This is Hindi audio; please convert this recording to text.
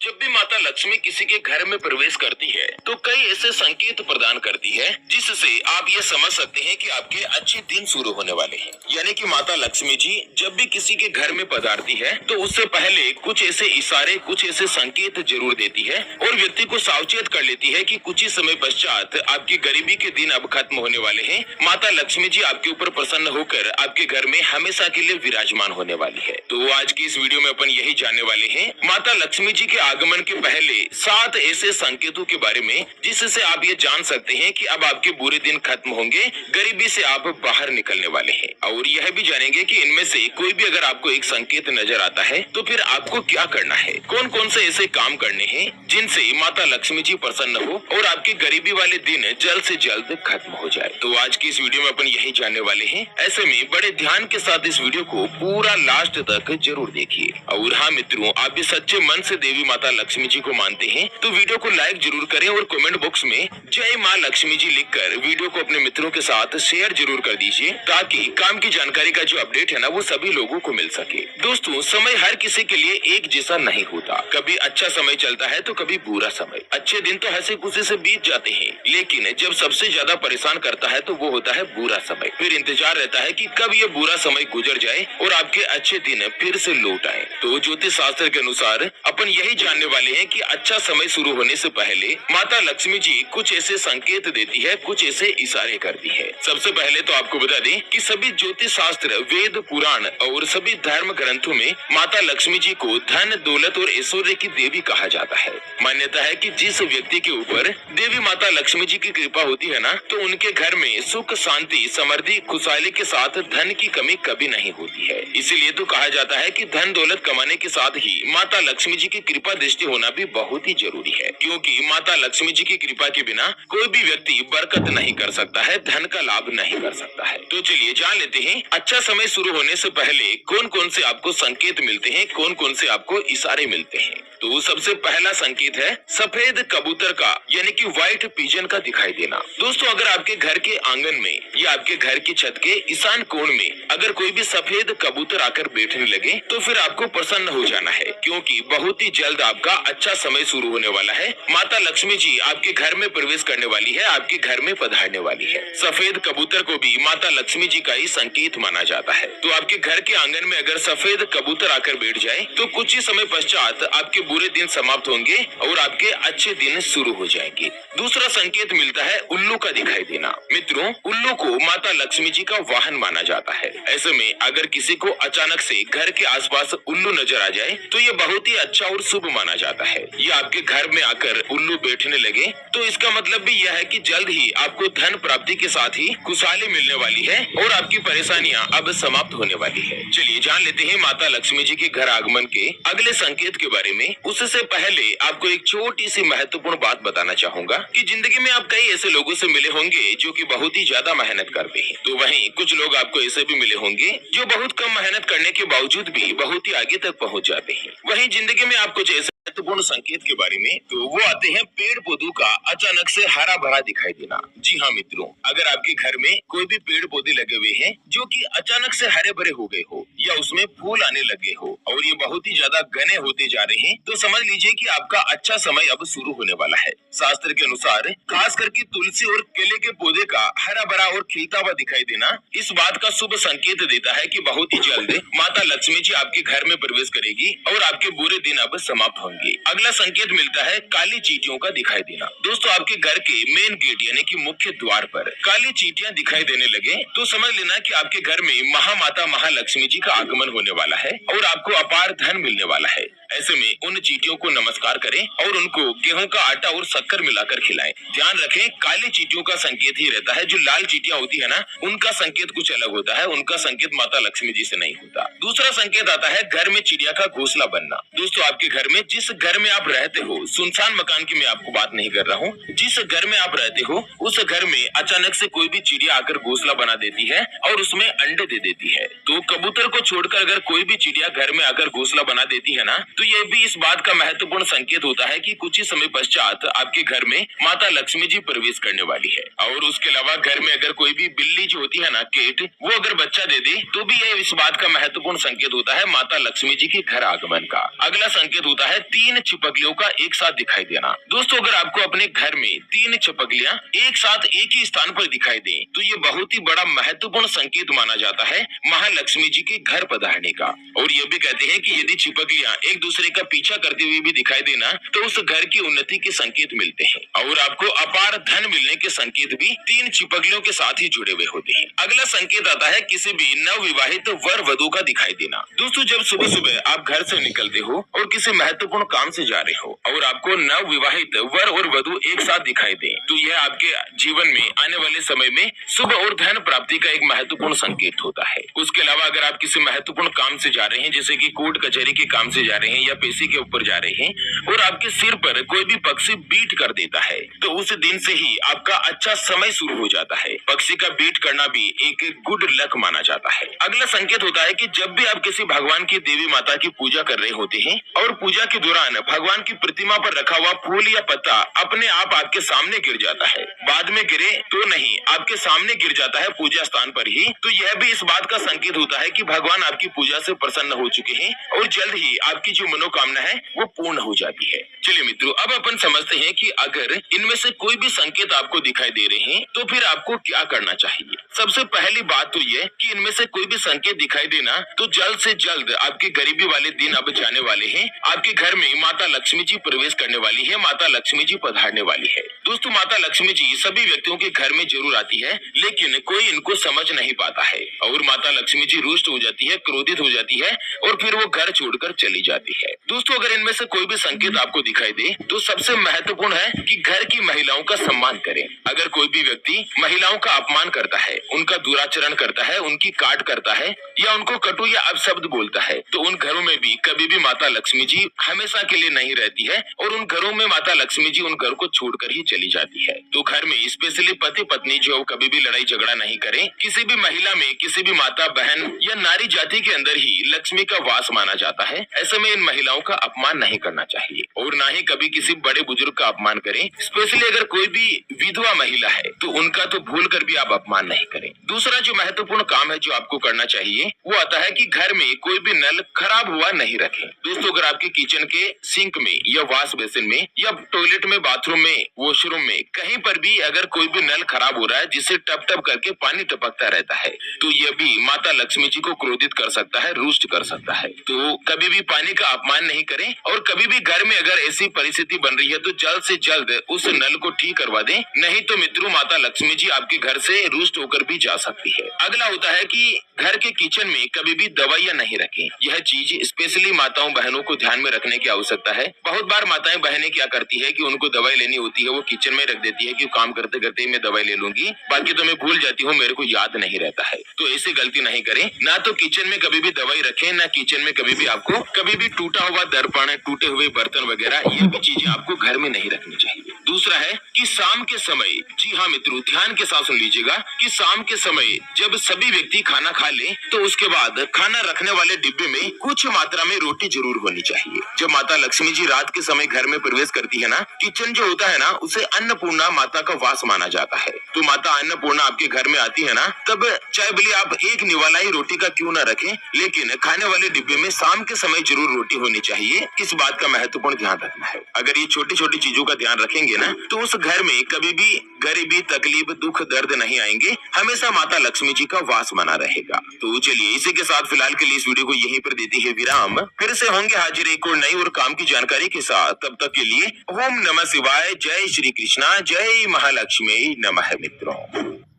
जब भी माता लक्ष्मी किसी के घर में प्रवेश करती है तो कई ऐसे संकेत प्रदान करती है जिससे आप ये समझ सकते हैं कि आपके अच्छे दिन शुरू होने वाले हैं। यानी कि माता लक्ष्मी जी जब भी किसी के घर में पधारती है तो उससे पहले कुछ ऐसे इशारे, कुछ ऐसे संकेत जरूर देती है और व्यक्ति को सावचेत कर लेती है कि कुछ ही समय पश्चात आपकी गरीबी के दिन अब खत्म होने वाले हैं। माता लक्ष्मी जी आपके ऊपर प्रसन्न होकर आपके घर में हमेशा के लिए विराजमान होने वाली है। तो आज की इस वीडियो में अपन यही जानने वाले हैं माता लक्ष्मी जी के आगमन के पहले 7 ऐसे संकेतों के बारे में जिससे आप ये जान सकते हैं कि अब आपके बुरे दिन खत्म होंगे, गरीबी से आप बाहर निकलने वाले हैं। और यह भी जानेंगे कि इनमें से कोई भी अगर आपको एक संकेत नजर आता है तो फिर आपको क्या करना है, कौन कौन से ऐसे काम करने हैं जिनसे माता लक्ष्मी जी प्रसन्न हो और आपके गरीबी वाले दिन जल्द से जल्द खत्म हो जाए। तो आज की इस वीडियो में अपन यही जानने वाले हैं। ऐसे में बड़े ध्यान के साथ इस वीडियो को पूरा लास्ट तक जरूर देखिए। और हाँ मित्रों, आप भी सच्चे मन से देवी माता लक्ष्मी जी को मानते हैं तो वीडियो को लाइक जरूर करें और कमेंट बॉक्स में जय माँ लक्ष्मी जी लिखकर वीडियो को अपने मित्रों के साथ शेयर जरूर कर दीजिए ताकि काम की जानकारी का जो अपडेट है ना वो सभी लोगों को मिल सके। दोस्तों, समय हर किसी के लिए एक जैसा नहीं होता। कभी अच्छा समय चलता है तो कभी बुरा समय। अच्छे दिन तो हंसी खुशी से बीत जाते हैं, लेकिन जब सबसे ज्यादा परेशान करता है तो वो होता है बुरा समय। फिर इंतजार रहता है कि कब ये बुरा समय गुजर जाए और आपके अच्छे दिन फिर से लौट आए। तो ज्योतिष शास्त्र के अनुसार अपन यही जानने वाले हैं कि अच्छा समय शुरू होने से पहले माता लक्ष्मी जी कुछ ऐसे संकेत देती है, कुछ ऐसे इशारे करती है। सबसे पहले तो आपको बता दें कि सभी ज्योतिष शास्त्र, वेद, पुराण और सभी धर्म ग्रंथों में माता लक्ष्मी जी को धन, दौलत और ऐश्वर्य की देवी कहा जाता है। मान्यता है कि जिस व्यक्ति के ऊपर देवी माता लक्ष्मी जी की कृपा होती है ना तो उनके घर में सुख, शांति, समृद्धि, खुशहाली के साथ धन की कमी कभी नहीं होती है। इसीलिए तो कहा जाता है कि धन दौलत कमाने के साथ ही माता लक्ष्मी जी की कृपा दृष्टि होना भी बहुत ही जरूरी है, क्योंकि माता लक्ष्मी जी की कृपा के बिना कोई भी व्यक्ति बरकत नहीं कर सकता है, धन का लाभ नहीं कर सकता है। तो चलिए जान लेते हैं अच्छा समय शुरू होने से पहले कौन कौन से आपको संकेत मिलते हैं, कौन कौन से आपको इशारे मिलते हैं। तो सबसे पहला संकेत है सफेद कबूतर का, यानी कि व्हाइट पिजन का दिखाई देना। दोस्तों, अगर आपके घर के आंगन में या आपके घर की छत के ईशान कोण में अगर कोई भी सफेद कबूतर आकर बैठने लगे तो फिर आपको प्रसन्न हो जाना है, क्योंकि बहुत ही जल्द आपका अच्छा समय शुरू होने वाला है। माता लक्ष्मी जी आपके घर में प्रवेश करने वाली है, आपके घर में पधारने वाली है। सफेद कबूतर को भी माता लक्ष्मी जी का ही संकेत माना जाता है। तो आपके घर के आंगन में अगर सफेद कबूतर आकर बैठ जाए तो कुछ ही समय पश्चात आपके बुरे दिन समाप्त होंगे और आपके अच्छे दिन शुरू हो जाएंगे। दूसरा संकेत मिलता है उल्लू का दिखाई देना। मित्रों, उल्लू को माता लक्ष्मी जी का वाहन माना जाता है। ऐसे में अगर किसी को अचानक से घर के आसपास उल्लू नजर आ जाए तो ये बहुत ही अच्छा और शुभ माना जाता है। ये आपके घर में आकर उल्लू बैठने लगे तो इसका मतलब भी यह है कि जल्द ही आपको धन प्राप्ति के साथ ही खुशहाली मिलने वाली है और आपकी परेशानियां अब समाप्त होने वाली है। चलिए जान लेते हैं माता लक्ष्मी जी के घर आगमन के अगले संकेत के बारे में। उससे पहले आपको एक छोटी सी महत्वपूर्ण बात बताना चाहूंगा कि जिंदगी में आप कई ऐसे लोगों से मिले होंगे जो कि बहुत ही ज्यादा मेहनत करते हैं, तो वहीं कुछ लोग आपको ऐसे भी मिले होंगे जो बहुत कम मेहनत करने के बावजूद भी बहुत ही आगे तक पहुंच जाते हैं। वहीं जिंदगी में आप कुछ ऐसे महत्वपूर्ण संकेत के बारे में, तो वो आते हैं पेड़ पौधों का अचानक से हरा भरा दिखाई देना। जी हाँ मित्रों, अगर आपके घर में कोई भी पेड़ पौधे लगे हुए हैं जो कि अचानक से हरे भरे हो गए हो या उसमें फूल आने लगे हो और ये बहुत ही ज्यादा घने होते जा रहे हैं, तो समझ लीजिए कि आपका अच्छा समय अब शुरू होने वाला है। शास्त्र के अनुसार खास करके तुलसी और केले के पौधे का हरा भरा और खिलता हुआ दिखाई देना इस बात का शुभ संकेत देता है कि बहुत ही जल्द माता लक्ष्मी जी आपके घर में प्रवेश करेगी और आपके बुरे दिन अब समाप्त होंगे। अगला संकेत मिलता है काली चींटियों का दिखाई देना। दोस्तों, आपके घर के मेन गेट यानी कि मुख्य द्वार पर काली चींटियां दिखाई देने लगे तो समझ लेना कि आपके घर में महामाता महालक्ष्मी जी का आगमन होने वाला है और आपको अपार धन मिलने वाला है। ऐसे में उन चींटियों को नमस्कार करें और उनको गेहूं का आटा और शक्कर मिलाकर खिलाएं। ध्यान रखें, काली चींटियों का संकेत ही रहता है। जो लाल चींटियां होती है ना, उनका संकेत कुछ अलग होता है, उनका संकेत माता लक्ष्मी जी से नहीं होता। दूसरा संकेत आता है घर में चिड़िया का घोंसला बनना। दोस्तों, आपके घर में, जिस घर में आप रहते हो, सुनसान मकान की मैं आपको बात नहीं कर रहा हूँ, जिस घर में आप रहते हो उस घर में अचानक से कोई भी चिड़िया आकर घोंसला बना देती है और उसमें अंडे दे देती है। तो कबूतर को छोड़कर अगर कोई भी चिड़िया घर में आकर घोंसला बना देती है ना तो ये भी इस बात का महत्वपूर्ण संकेत होता है कि कुछ ही समय पश्चात आपके घर में माता लक्ष्मी जी प्रवेश करने वाली है। और उसके अलावा घर में अगर कोई भी बिल्ली जो होती है ना, केट, वो अगर बच्चा दे दे तो भी ये इस बात का महत्वपूर्ण संकेत होता है माता लक्ष्मी जी के घर आगमन का। अगला संकेत होता है 3 छिपकलियों का एक साथ दिखाई देना। दोस्तों, अगर आपको अपने घर में 3 छिपकलियां एक साथ एक ही स्थान पर दिखाई दें तो ये बहुत ही बड़ा महत्वपूर्ण संकेत माना जाता है महालक्ष्मी जी के घर पधारने का। और ये भी कहते हैं कि यदि छिपकलियां एक दूसरे का पीछा करते हुए भी दिखाई देना तो उस घर की उन्नति के संकेत मिलते हैं। और आपको अपार धन मिलने के संकेत भी 3 छिपकलियों के साथ ही जुड़े हुए होते हैं। अगला संकेत आता है किसी भी नवविवाहित वर वधु का दिखाई देना। दोस्तों, जब सुबह सुबह आप घर से निकलते हो और किसी महत्वपूर्ण काम से जा रहे हो और आपको नवविवाहित वर और वधु एक साथ दिखाई दे तो यह आपके जीवन में आने वाले समय में शुभ और धन प्राप्ति का एक महत्वपूर्ण संकेत होता है। उसके अलावा अगर आप किसी महत्वपूर्ण काम से जा रहे हैं, जैसे कि कोर्ट कचहरी के काम से जा रहे हैं या पेशी के ऊपर जा रहे हैं और आपके सिर पर कोई भी पक्षी बीट कर देता है तो उस दिन से ही आपका अच्छा समय शुरू हो जाता है। पक्षी का बीट करना भी एक गुड लक माना जाता है। अगला संकेत होता है कि जब भी आप किसी भगवान की देवी माता की पूजा कर रहे होते हैं और पूजा के दौरान भगवान की प्रतिमा पर रखा हुआ फूल या पत्ता अपने आप आपके सामने गिर जाता है, बाद में गिरे तो नहीं, आपके सामने गिर जाता है पूजा स्थान पर ही, तो यह भी इस बात का संकेत होता है कि भगवान आपकी पूजा से प्रसन्न हो चुके हैं और जल्द ही आपकी जो मनोकामना है वो पूर्ण हो जाती है। चलिए मित्रों, अब अपन समझते हैं कि अगर इनमें से कोई भी संकेत आपको दिखाई दे रहे हैं तो फिर आपको क्या करना चाहिए। सबसे पहली बात तो ये कि इनमें से कोई भी संकेत दिखाई देना तो जल्द से जल्द आपके गरीबी वाले दिन अब जाने वाले हैं। आपके घर में माता लक्ष्मी जी प्रवेश करने वाली है, माता लक्ष्मी जी पधारने वाली है। दोस्तों, माता लक्ष्मी जी सभी व्यक्तियों के घर में जरूर आती है, लेकिन कोई इनको समझ नहीं पाता है और माता लक्ष्मी जी रुष्ट हो जाती है, क्रोधित हो जाती है और फिर वो घर छोड़कर चली जाती है। दोस्तों, अगर इनमें से कोई भी संकेत आपको दिखाई दे तो सबसे महत्वपूर्ण है कि घर की महिलाओं का सम्मान करें। अगर कोई भी व्यक्ति महिलाओं का अपमान करता है, उनका दुराचरण करता है, उनकी काट करता है या उनको कटु या अपशब्द बोलता है तो उन घरों में भी कभी भी माता लक्ष्मी जी हमेशा के लिए नहीं रहती है और उन घरों में माता लक्ष्मी जी उन घर को छोड़कर ही चली जाती है। तो घर में स्पेशली पति पत्नी जो कभी भी लड़ाई झगड़ा नहीं करें। किसी भी महिला में, किसी भी माता बहन या नारी जाति के अंदर ही लक्ष्मी का वास माना जाता है। ऐसे में इन महिलाओं का अपमान नहीं करना चाहिए और ना ही कभी किसी बड़े बुजुर्ग का अपमान करें। स्पेशली अगर कोई भी विधवा महिला है तो उनका तो भूल कर भी आप अपमान नहीं करें। दूसरा जो महत्वपूर्ण काम है जो आपको करना चाहिए वो आता है कि घर में कोई भी नल खराब हुआ नहीं रखें। दोस्तों, अगर आपके किचन के सिंक में या वॉश बेसिन में या टॉयलेट में, बाथरूम में, वॉशरूम में कहीं पर भी अगर कोई भी नल खराब हो रहा है जिससे टप टप करके पानी टपकता रहता है तो यह भी माता लक्ष्मी जी को क्रोधित कर सकता है, रुष्ट कर सकता है। तो कभी भी पानी का अपमान नहीं करें और कभी भी घर में अगर ऐसी परिस्थिति बन रही है तो जल्द से जल्द उस नल को ठीक करवा दें, नहीं तो मित्रों माता लक्ष्मी जी आपके घर से रुष्ट होकर भी जा सकती है। अगला होता है कि घर के किचन में कभी भी दवाइयां नहीं रखें। यह चीज स्पेशली माताओं बहनों को ध्यान में रखने की आवश्यकता है। बहुत बार माताएं बहनें क्या करती है कि उनको दवाई लेनी होती है, वो किचन में रख देती है कि काम करते करते मैं दवाई ले लूंगी, बाकी तो मैं भूल जाती हूँ, मेरे को याद नहीं रहता है। तो ऐसी गलती नहीं करें। ना तो किचन में कभी भी दवाई रखें, ना किचन में कभी भी आपको कभी भी टूटा हुआ दर्पण, टूटे हुए बर्तन वगैरह ये भी चीजें आपको घर में नहीं रखनी चाहिए। दूसरा है कि शाम के समय, जी हाँ मित्रों, ध्यान के साथ सुन लीजिएगा कि शाम के समय जब सभी व्यक्ति खाना खा ले तो उसके बाद खाना रखने वाले डिब्बे में कुछ मात्रा में रोटी जरूर होनी चाहिए। जब माता लक्ष्मी जी रात के समय घर में प्रवेश करती है ना, किचन जो होता है ना उसे अन्नपूर्णा माता का वास माना जाता है। तो माता अन्नपूर्णा आपके घर में आती है ना, तब चाहे भले आप एक निवाला ही रोटी का क्यों ना रखें, लेकिन खाने वाले डिब्बे में शाम के समय जरूर रोटी होनी चाहिए। इस बात का महत्वपूर्ण ध्यान रखना है। अगर ये छोटी छोटी चीजों का ध्यान रखेंगे ना तो उस घर में कभी भी गरीबी, तकलीफ, दुख, दर्द नहीं आएंगे। हमेशा माता लक्ष्मी जी का वास बना रहेगा। तो चलिए इसी के साथ फिलहाल के लिए इस वीडियो को यहीं पर देते हैं विराम। फिर से होंगे हाजिर एक और नई और काम की जानकारी के साथ। तब तक के लिए ओम नमः शिवाय, जय श्री कृष्णा, जय महालक्ष्मी नमः मित्रों।